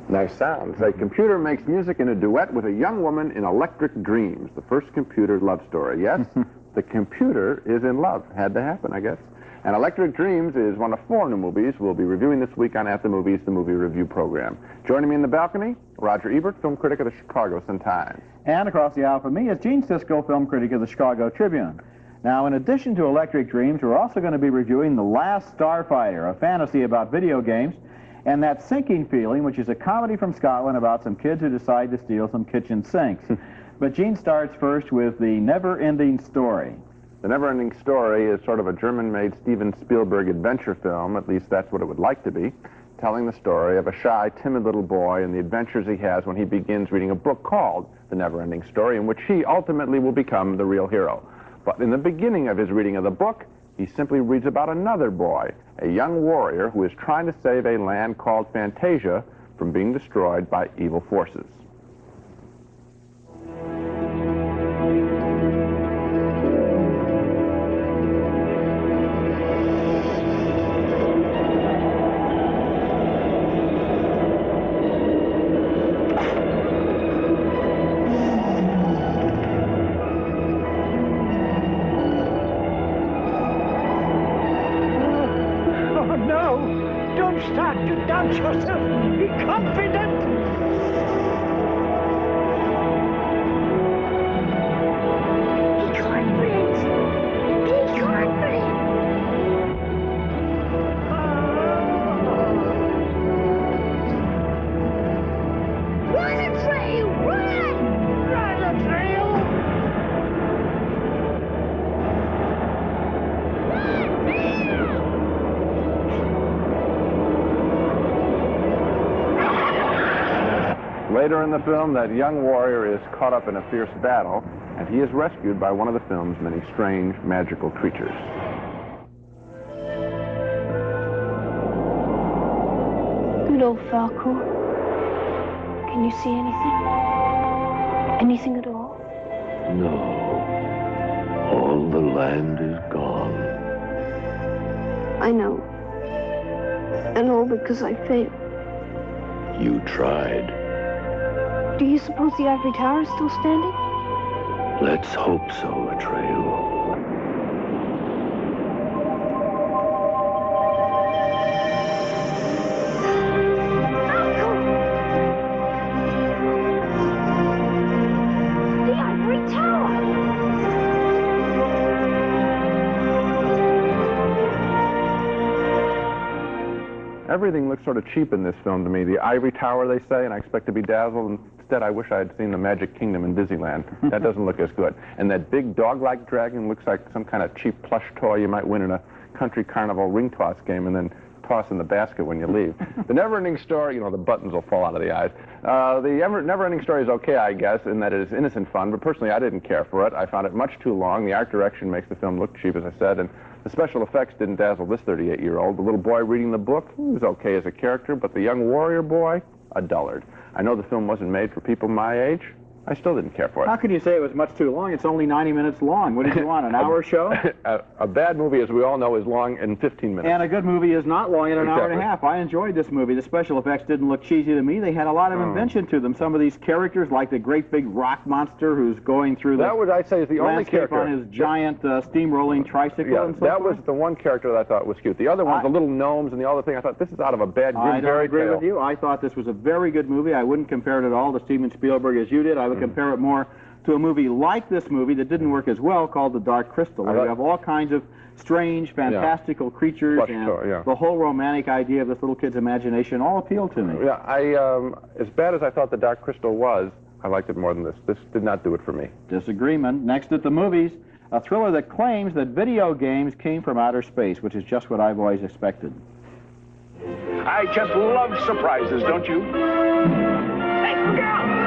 Nice sounds. A computer makes music in a duet with a young woman in Electric Dreams, the first computer love story. Yes, the computer is in love. Had to happen, I guess. And Electric Dreams is one of 4 new movies we'll be reviewing this week on At the Movies, the movie review program. Joining me in the balcony, Roger Ebert, film critic of the Chicago Sun-Times. And across the aisle from me is Gene Siskel, film critic of the Chicago Tribune. Now, in addition to Electric Dreams, we're also going to be reviewing The Last Starfighter, a fantasy about video games, and That Sinking Feeling, which is a comedy from Scotland about some kids who decide to steal some kitchen sinks. But Gene starts first with The NeverEnding Story. The NeverEnding Story is sort of a German-made Steven Spielberg adventure film, at least that's what it would like to be, telling the story of a shy, timid little boy and the adventures he has when he begins reading a book called The NeverEnding Story, in which he ultimately will become the real hero. But in the beginning of his reading of the book, he simply reads about another boy, a young warrior who is trying to save a land called Fantasia from being destroyed by evil forces. Start to doubt yourself. Be confident. Be confident. Be confident. Run, Atreyu! Run! Run, Atreyu! Later in the film, that young warrior is caught up in a fierce battle, and he is rescued by one of the film's many strange, magical creatures. Good old Falco. Can you see anything? Anything at all? No. All the land is gone. I know. And all because I failed. You tried. Do you suppose the ivory tower is still standing? Let's hope so, Atreyu. The ivory tower! Everything looks sort of cheap in this film to me. The ivory tower, they say, and I expect to be dazzled. And instead, I wish I had seen the Magic Kingdom in Disneyland. That doesn't look as good. And that big dog-like dragon looks like some kind of cheap plush toy you might win in a country carnival ring toss game and then toss in the basket when you leave. The NeverEnding Story, you know, the buttons will fall out of the eyes. The NeverEnding Story is okay, I guess, in that it is innocent fun, but personally I didn't care for it. I found it much too long. The art direction makes the film look cheap, as I said, and the special effects didn't dazzle this 38-year-old. The little boy reading the book, he was okay as a character, but the young warrior boy, a dullard. I know the film wasn't made for people my age, I still didn't care for it. How can you say it was much too long? It's only 90 minutes long. What did you want, an hour show? A bad movie, as we all know, is long in 15 minutes. And a good movie is not long in an hour and a half. I enjoyed this movie. The special effects didn't look cheesy to me. They had a lot of invention to them. Some of these characters, like the great big rock monster who's going through the that would, I'd say, is the only character on his giant steam-rolling tricycle. Yeah, and so that forth. was the one character that I thought was cute. The other ones, the little gnomes and the other thing, I thought, this is out of a bad I Grimm don't fairy agree tale. with you. I thought this was a very good movie. I wouldn't compare it at all to Steven Spielberg as you did. I would compare it more to a movie like this movie that didn't work as well, called The Dark Crystal, where you have all kinds of strange, fantastical creatures, and the whole romantic idea of this little kid's imagination all appealed to me. Yeah, as bad as I thought The Dark Crystal was, I liked it more than this. This did not do it for me. Disagreement. Next at the movies, a thriller that claims that video games came from outer space, which is just what I've always expected. I just love surprises, don't you? Hey, look out!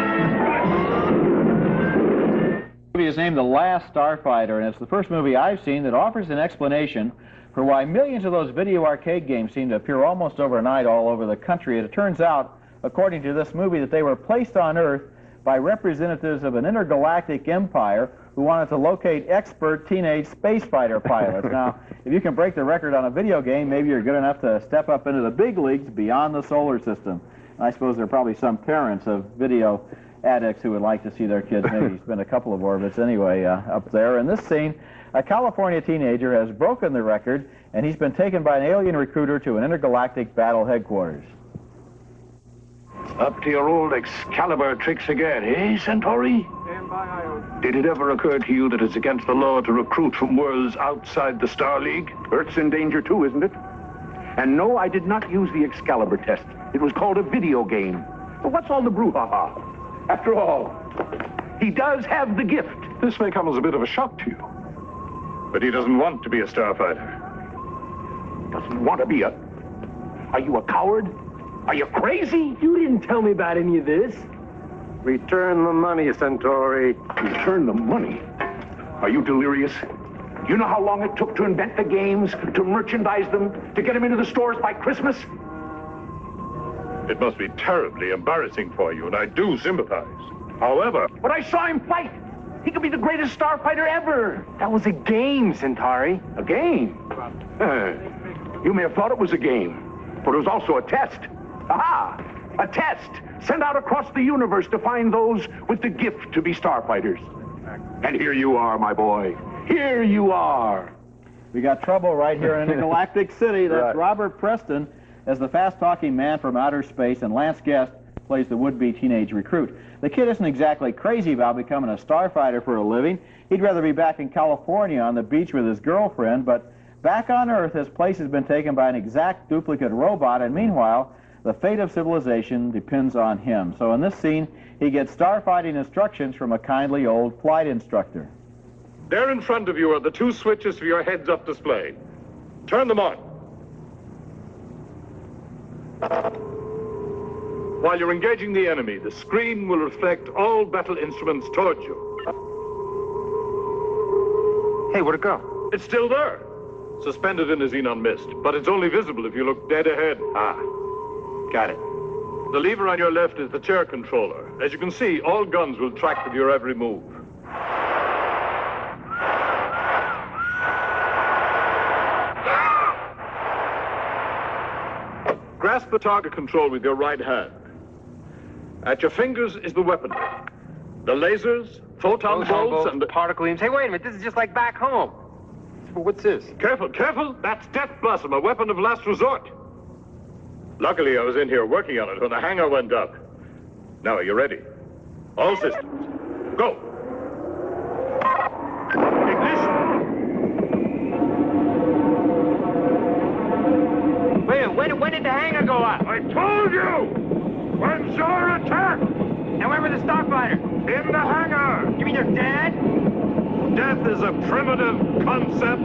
The movie is named The Last Starfighter, and it's the first movie I've seen that offers an explanation for why millions of those video arcade games seem to appear almost overnight all over the country. And it turns out, according to this movie, that they were placed on Earth by representatives of an intergalactic empire who wanted to locate expert teenage space fighter pilots. Now, if you can break the record on a video game, maybe you're good enough to step up into the big leagues beyond the solar system. And I suppose there are probably some parents of video addicts who would like to see their kids maybe spend a couple of orbits anyway up there. In this scene, a California teenager has broken the record, and he's been taken by an alien recruiter to an intergalactic battle headquarters. Up to your old Excalibur tricks again, eh, Centauri? Did it ever occur to you that it's against the law to recruit from worlds outside the Star League? Earth's in danger too, isn't it? And no, I did not use the Excalibur test. It was called a video game. But what's all the brouhaha? After all, he does have the gift. This may come as a bit of a shock to you. But he doesn't want to be a starfighter. Doesn't want to be a... Are you a coward? Are you crazy? You didn't tell me about any of this. Return the money, Centauri. Return the money? Are you delirious? You know how long it took to invent the games, to merchandise them, to get them into the stores by Christmas? It must be terribly embarrassing for you, and I do sympathize. However... But I saw him fight. He could be the greatest starfighter ever. That was a game, Centauri. A game? You may have thought it was a game, but it was also a test. Aha! A test sent out across the universe to find those with the gift to be starfighters. And here you are, my boy. Here you are. We got trouble right here in Intergalactic City. That's Robert Preston as the fast-talking man from outer space, and Lance Guest plays the would-be teenage recruit. The kid isn't exactly crazy about becoming a starfighter for a living. He'd rather be back in California on the beach with his girlfriend, but back on Earth, his place has been taken by an exact duplicate robot, and meanwhile, the fate of civilization depends on him. So in this scene, he gets starfighting instructions from a kindly old flight instructor. There in front of you are the two switches for your heads-up display. Turn them on. While you're engaging the enemy, the screen will reflect all battle instruments towards you. Hey, where'd it go? It's still there, suspended in a xenon mist, but it's only visible if you look dead ahead. Got it. The lever on your left is the chair controller. As you can see, all guns will track with your every move. Grasp the target control with your right hand. At your fingers is the weaponry. The lasers, photon bolts, and... particle beams. Hey, wait a minute. This is just like back home. What's this? Careful, careful! That's Death Blossom, a weapon of last resort. Luckily, I was in here working on it when the hangar went up. Now, are you ready? All systems. Go! Ignition! Wait a minute. When did the hangar go up? I told you! When's your attack? And where were the starfighters? In the hangar! You mean they're dead? Death is a primitive concept.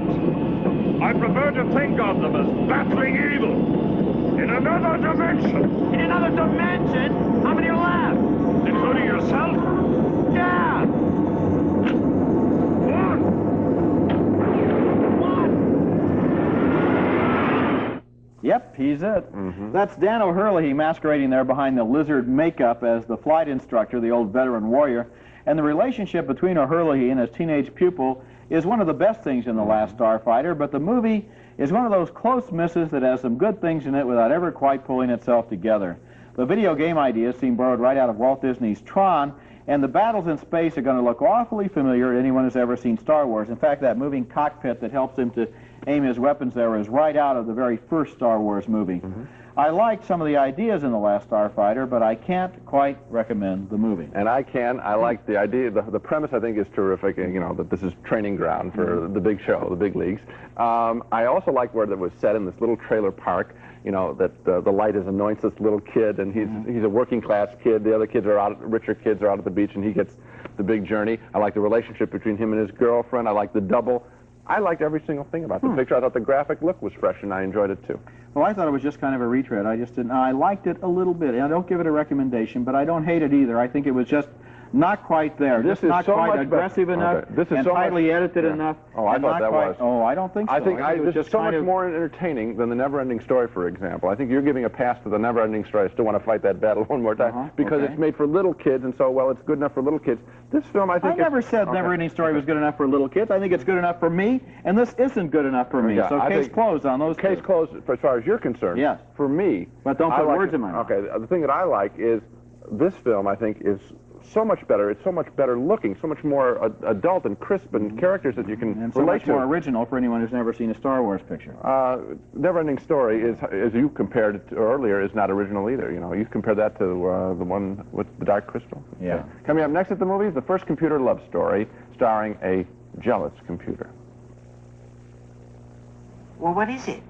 I prefer to think of them as battling evil. In another dimension. In another dimension? How many are left? Including yourself? Yeah! One! Yep, he He's it. That's Dan O'Hurley masquerading there behind the lizard makeup as the flight instructor, the old veteran warrior. And the relationship between O'Hurley and his teenage pupil is one of the best things in The Last Starfighter, but the movie is one of those close misses that has some good things in it without ever quite pulling itself together. The video game ideas seem borrowed right out of Walt Disney's Tron, and the battles in space are going to look awfully familiar to anyone who's ever seen Star Wars. In fact, that moving cockpit that helps him to aim his weapons there is right out of the very first Star Wars movie. I liked some of the ideas in The Last Starfighter, but I can't quite recommend the movie. And I can. I like the idea. The premise, I think, is terrific. You know, that this is training ground for the big show, the big leagues. I also like where it was set in this little trailer park. You know, that the light is anoints this little kid, and he's a working class kid. The other kids are out, richer kids are out at the beach, and he gets the big journey. I like the relationship between him and his girlfriend. I like the double. I liked every single thing about the picture. I thought the graphic look was fresh, and I enjoyed it too. Well, I thought it was just kind of a retread. I just didn't. I liked it a little bit. I don't give it a recommendation, but I don't hate it either. I think it was just not quite there. This Just is not so quite much aggressive enough This is and so tightly much, edited enough. Oh, I and thought not that quite, was. Oh, I don't think so. I think it was this is just so kind much of more entertaining than the NeverEnding Story, for example. I think you're giving a pass to the NeverEnding Story. I still want to fight that battle one more time because it's made for little kids, and so, well, it's good enough for little kids. This film, I think... I never said NeverEnding Story was good enough for little kids. I think it's good enough for me, and this isn't good enough for me. So case closed on those Case closed as far as you're concerned. Yes. For me... But don't put words in my mouth. Okay, the thing that I like is this film, I think, is so much better. It's so much better looking, so much more adult and crisp, and characters that you can and so relate much to. more original for anyone who's never seen a Star Wars picture. NeverEnding Story is, as you compared it to earlier, is not original either. You know, you compared that to the one with the Dark Crystal. Yeah. Okay. Coming up next at the movies, the first computer love story, starring a jealous computer. Well, what is it?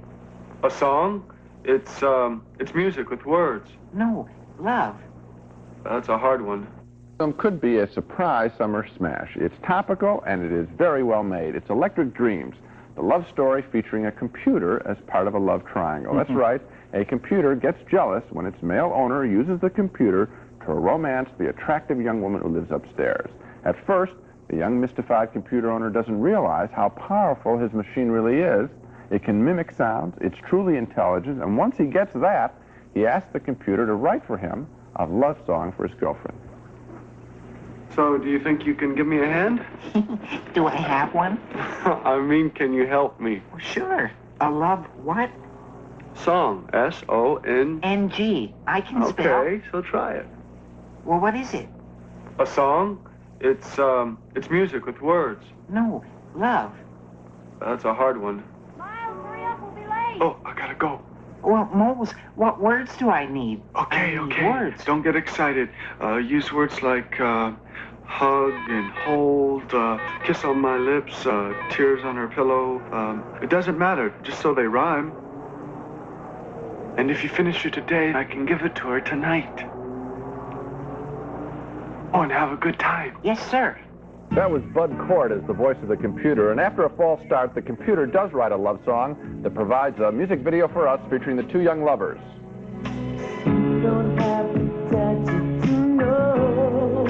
A song? It's music with words. No, love. That's a hard one. Film could be a surprise summer smash. It's topical and it is very well made. It's Electric Dreams, the love story featuring a computer as part of a love triangle. That's right. A computer gets jealous when its male owner uses the computer to romance the attractive young woman who lives upstairs. At first, the young mystified computer owner doesn't realize how powerful his machine really is. It can mimic sounds, it's truly intelligent, and once he gets that, he asks the computer to write for him a love song for his girlfriend. So, do you think you can give me a hand? Do I have one? I mean, can you help me? Well, sure. A love what? Song. S-O-N... N-G. I can spell. Okay, so try it. Well, what is it? A song? It's music with words. No, love. That's a hard one. Miles, hurry up, we'll be late. Oh, I gotta go. Well, Moles, what words do I need? Okay, I need okay. Words. Don't get excited. Use words like, hug and hold, kiss on my lips, tears on her pillow. It doesn't matter, just so they rhyme. And if you finish it today, I can give it to her tonight. Oh, and have a good time. Yes, sir. That was Bud Cort as the voice of the computer, and after a false start, the computer does write a love song that provides a music video for us featuring the two young lovers. You don't have to touch it to know.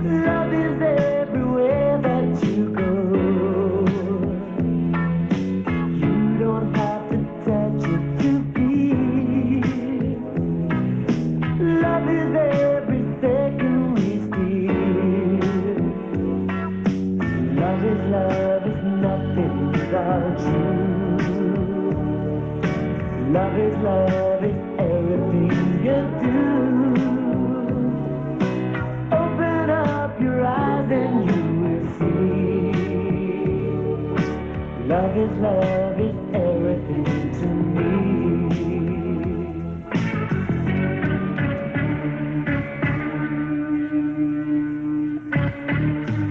Love is everywhere that you go. You don't have to touch it to feel. Love is every second we steal. Love is nothing without you. Love is everything you do. Open up your eyes and you will see. Love is everything to me.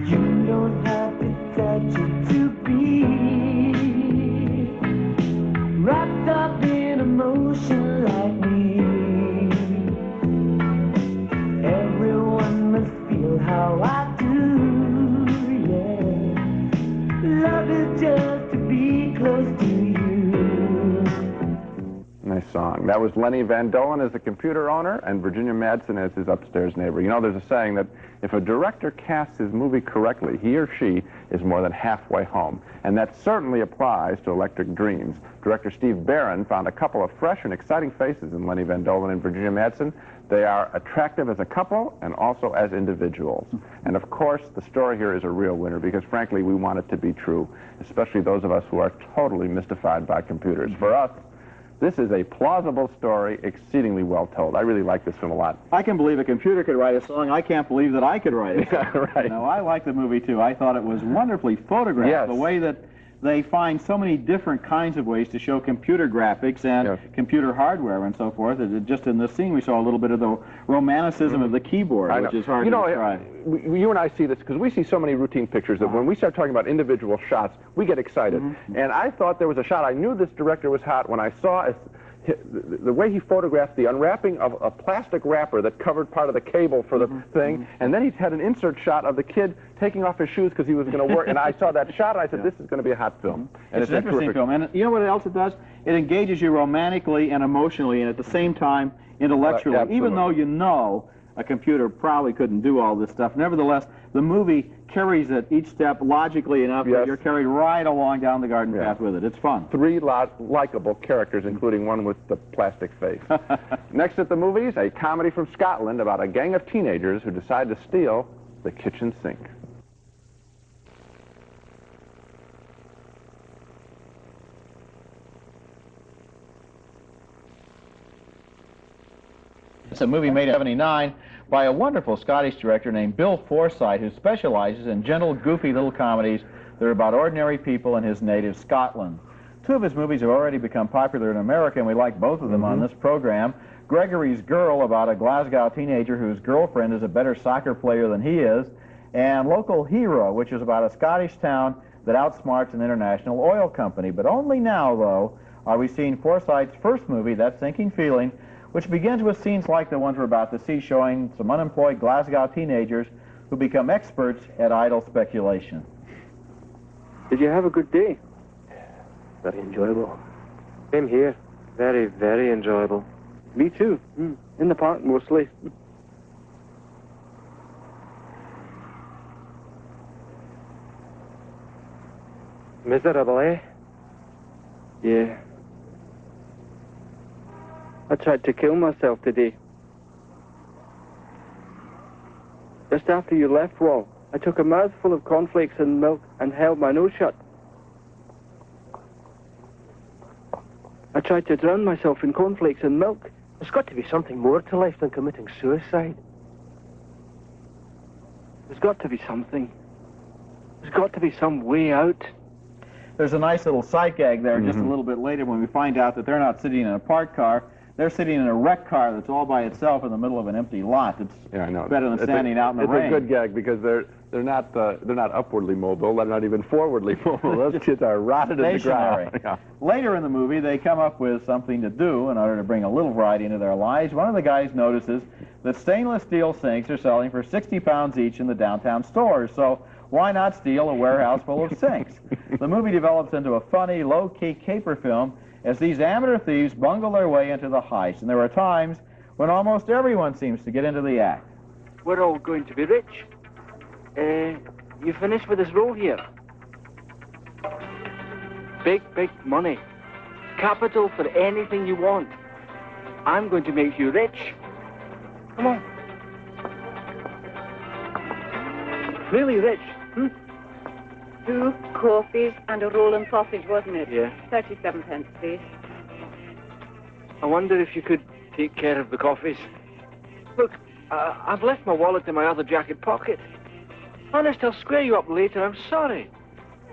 You don't have to touch it to be wrapped up in emotion song. That was Lenny Van Dolen as the computer owner and Virginia Madsen as his upstairs neighbor. You know, there's a saying that if a director casts his movie correctly, he or she is more than halfway home. And that certainly applies to Electric Dreams. Director Steve Barron found a couple of fresh and exciting faces in Lenny Van Dolen and Virginia Madsen. They are attractive as a couple and also as individuals. And of course, the story here is a real winner because, frankly, we want it to be true, especially those of us who are totally mystified by computers. For us, this is a plausible story, exceedingly well told. I really like this film a lot. I can believe a computer could write a song. I can't believe that I could write it. Yeah, right. No, I like the movie, too. I thought it was wonderfully photographed. Yes. The way that they find so many different kinds of ways to show computer graphics and computer hardware and so forth. Just in this scene, we saw a little bit of the romanticism of the keyboard, which is hard to describe. You and I see this because we see so many routine pictures that when we start talking about individual shots, we get excited. And I thought there was a shot. I knew this director was hot when I saw the way he photographed the unwrapping of a plastic wrapper that covered part of the cable for the thing, and then he had an insert shot of the kid taking off his shoes because he was going to work, and I saw that shot, and I said, this is going to be a hot film. And it's an interesting film, and you know what else it does? It engages you romantically and emotionally, and at the same time, intellectually, even though you know a computer probably couldn't do all this stuff. Nevertheless, the movie carries it each step logically enough that you're carried right along down the garden path with it. It's fun. 3 likable characters, including one with the plastic face. Next at the movies, a comedy from Scotland about a gang of teenagers who decide to steal the kitchen sink. It's a movie made in '79 by a wonderful Scottish director named Bill Forsyth, who specializes in gentle, goofy little comedies that are about ordinary people in his native Scotland. 2 of his movies have already become popular in America, and we like both of them on this program. Gregory's Girl, about a Glasgow teenager whose girlfriend is a better soccer player than he is, and Local Hero, which is about a Scottish town that outsmarts an international oil company. But only now, though, are we seeing Forsyth's first movie, That Sinking Feeling, which begins with scenes like the ones we're about to see, showing some unemployed Glasgow teenagers who become experts at idle speculation. Did you have a good day? Very enjoyable. Same here. Very, very enjoyable. Me too. In the park, mostly. Miserable, eh? Yeah. I tried to kill myself today. Just after you left, Wall, I took a mouthful of cornflakes and milk and held my nose shut. I tried to drown myself in cornflakes and milk. There's got to be something more to life than committing suicide. There's got to be something. There's got to be some way out. There's a nice little sight gag there just a little bit later when we find out that they're not sitting in a parked car. They're sitting in a wrecked car that's all by itself in the middle of an empty lot. It's better than standing out in the rain. It's a good gag because they're not upwardly mobile. They're not even forwardly mobile. Those kids are rotted in the ground. Yeah. Later in the movie, they come up with something to do in order to bring a little variety into their lives. One of the guys notices that stainless steel sinks are selling for 60 pounds each in the downtown stores. So why not steal a warehouse full of sinks? The movie develops into a funny, low-key caper film as these amateur thieves bungle their way into the heist. And there are times when almost everyone seems to get into the act. We're all going to be rich. You finished with this roll here? Big, big money. Capital for anything you want. I'm going to make you rich. Come on. Really rich, 2 coffees and a roll and sausage, wasn't it? Yeah. 37 pence, please. I wonder if you could take care of the coffees. Look, I've left my wallet in my other jacket pocket. Honest, I'll square you up later. I'm sorry.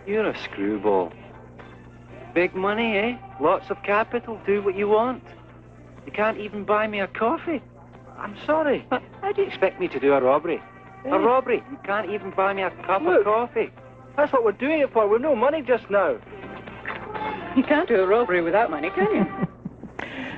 You're a screwball. Big money, eh? Lots of capital. Do what you want. You can't even buy me a coffee. I'm sorry. How do you expect me to do a robbery? A robbery? You can't even buy me a cup of coffee. That's what we're doing it for. We've no money just now. You can't do a robbery without money, can you?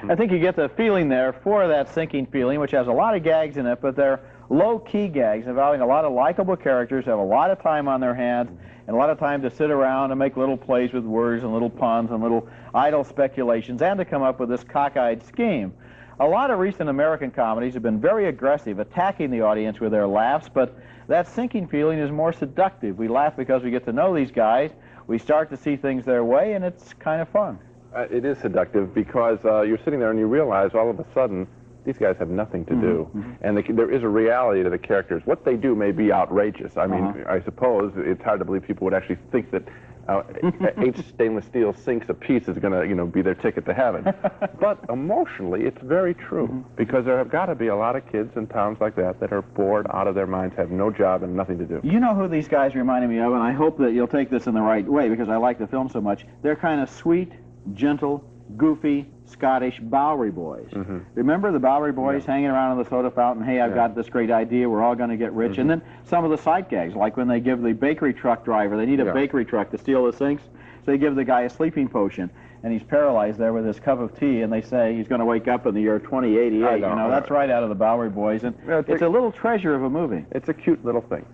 I think you get the feeling there for that sinking feeling, which has a lot of gags in it, but they're low-key gags involving a lot of likable characters who have a lot of time on their hands and a lot of time to sit around and make little plays with words and little puns and little idle speculations and to come up with this cockeyed scheme. A lot of recent American comedies have been very aggressive, attacking the audience with their laughs, but that sinking feeling is more seductive. We laugh because we get to know these guys, we start to see things their way, and it's kind of fun. It is seductive because you're sitting there and you realize all of a sudden these guys have nothing to do. And there is a reality to the characters. What they do may be outrageous. I mean, I suppose it's hard to believe people would actually think that 8 stainless steel sinks apiece is going to, you know, be their ticket to heaven. But emotionally, it's very true because there have got to be a lot of kids in towns like that that are bored out of their minds, have no job and nothing to do. You know who these guys reminded me of, and I hope that you'll take this in the right way because I like the film so much. They're kind of sweet, gentle, goofy, Scottish Bowery Boys. Remember the Bowery Boys hanging around on the soda fountain, hey, I've got this great idea, we're all going to get rich. And then some of the sight gags, like when they give the bakery truck driver, they need a bakery truck to steal the sinks, so they give the guy a sleeping potion, and he's paralyzed there with his cup of tea, and they say he's going to wake up in the year 2088. You know, that's right out of the Bowery Boys, and it's a little treasure of a movie. It's a cute little thing.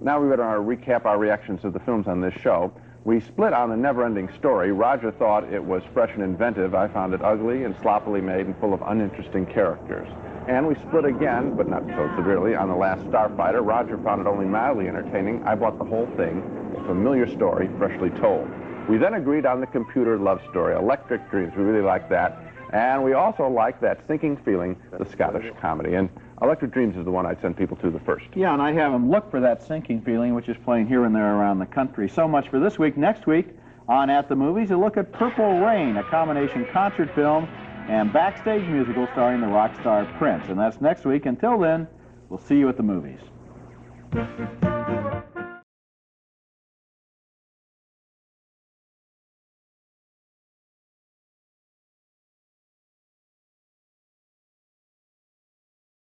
Now we better recap our reactions to the films on this show. We split on The NeverEnding Story. Roger thought it was fresh and inventive. I found it ugly and sloppily made and full of uninteresting characters. And we split again, but not so severely, on The Last Starfighter. Roger found it only mildly entertaining. I bought the whole thing, a familiar story, freshly told. We then agreed on the computer love story, Electric Dreams. We really liked that. And we also liked that sinking feeling, the Scottish comedy. And Electric Dreams is the one I'd send people to the first. Yeah, and I'd have them look for that sinking feeling, which is playing here and there around the country. So much for this week. Next week on At the Movies, a look at Purple Rain, a combination concert film and backstage musical starring the rock star Prince. And that's next week. Until then, we'll see you at the movies.